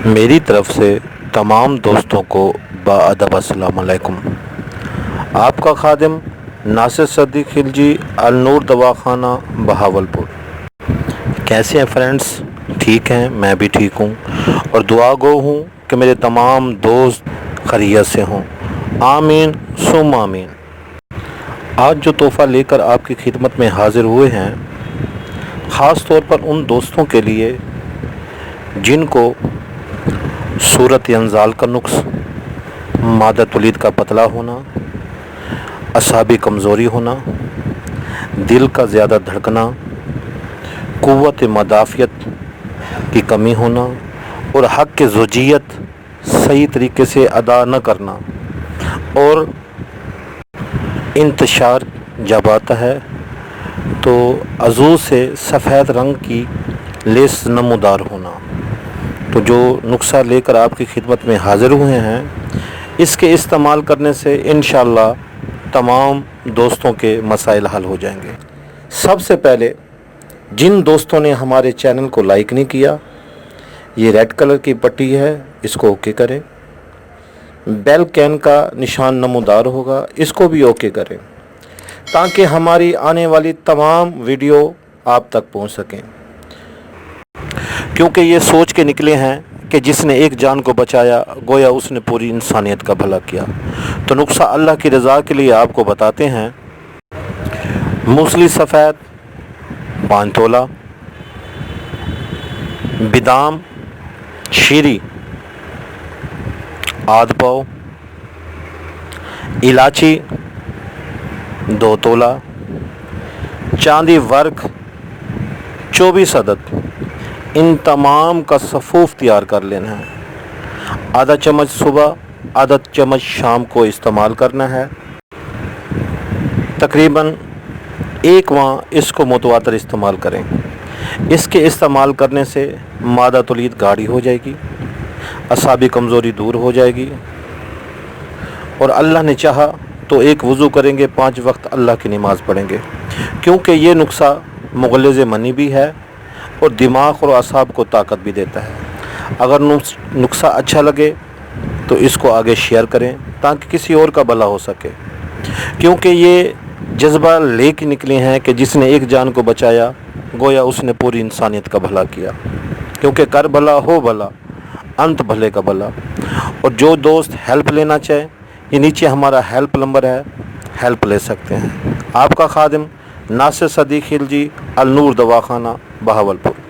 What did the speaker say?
میری طرف سے تمام دوستوں کو باادب السلام علیکم۔ آپ کا خادم ناصر صدیق خلجی، النور دواخانہ، بہاولپور۔ کیسے ہیں فرینڈس؟ ٹھیک ہیں؟ میں بھی ٹھیک ہوں اور دعا گو ہوں کہ میرے تمام دوست خیریت سے ہوں۔ آمین ثم آمین۔ آج جو تحفہ لے کر آپ کی خدمت میں حاضر ہوئے ہیں، خاص طور پر ان دوستوں کے لیے جن کو صورت انزال کا نقص، مادہ تولید کا پتلا ہونا، اعصابی کمزوری ہونا، دل کا زیادہ دھڑکنا، قوت مدافعت کی کمی ہونا اور حق کی زوجیت صحیح طریقے سے ادا نہ کرنا، اور انتشار جب آتا ہے تو عضو سے سفید رنگ کی لیس نمودار ہونا، تو جو نسخہ لے کر آپ کی خدمت میں حاضر ہوئے ہیں، اس کے استعمال کرنے سے انشاءاللہ تمام دوستوں کے مسائل حل ہو جائیں گے۔ سب سے پہلے جن دوستوں نے ہمارے چینل کو لائک نہیں کیا، یہ ریڈ کلر کی پٹی ہے، اس کو اوکے کریں۔ بیل کین کا نشان نمودار ہوگا، اس کو بھی اوکے کریں تاکہ ہماری آنے والی تمام ویڈیو آپ تک پہنچ سکیں، کیونکہ یہ سوچ کے نکلے ہیں کہ جس نے ایک جان کو بچایا گویا اس نے پوری انسانیت کا بھلا کیا۔ تو نسخہ اللہ کی رضا کے لیے آپ کو بتاتے ہیں۔ موسلی سفید 5 تولہ، بادام شیری آدھ پاؤ، الائچی 2 تولہ، چاندی ورق 24 عدد، ان تمام کا صفوف تیار کر لینا ہے۔ آدھا چمچ صبح، آدھا چمچ شام کو استعمال کرنا ہے۔ تقریباً 1 ماہ اس کو متواتر استعمال کریں۔ اس کے استعمال کرنے سے مادہ تولید گاڑھی ہو جائے گی، اعصابی کمزوری دور ہو جائے گی، اور اللہ نے چاہا تو ایک وضو کریں گے، 5 وقت اللہ کی نماز پڑھیں گے، کیونکہ یہ نسخہ مغلظ منی بھی ہے اور دماغ اور اعصاب کو طاقت بھی دیتا ہے۔ اگر نسخہ اچھا لگے تو اس کو آگے شیئر کریں تاکہ کسی اور کا بھلا ہو سکے، کیونکہ یہ جذبہ لے کے نکلے ہیں کہ جس نے ایک جان کو بچایا گویا اس نے پوری انسانیت کا بھلا کیا، کیونکہ کر بھلا ہو بھلا، انت بھلے کا بھلا۔ اور جو دوست ہیلپ لینا چاہے، یہ نیچے ہمارا ہیلپ نمبر ہے، ہیلپ لے سکتے ہیں۔ آپ کا خادم ناصر صدیق خلجی، النور دواخانہ، بہاولپور۔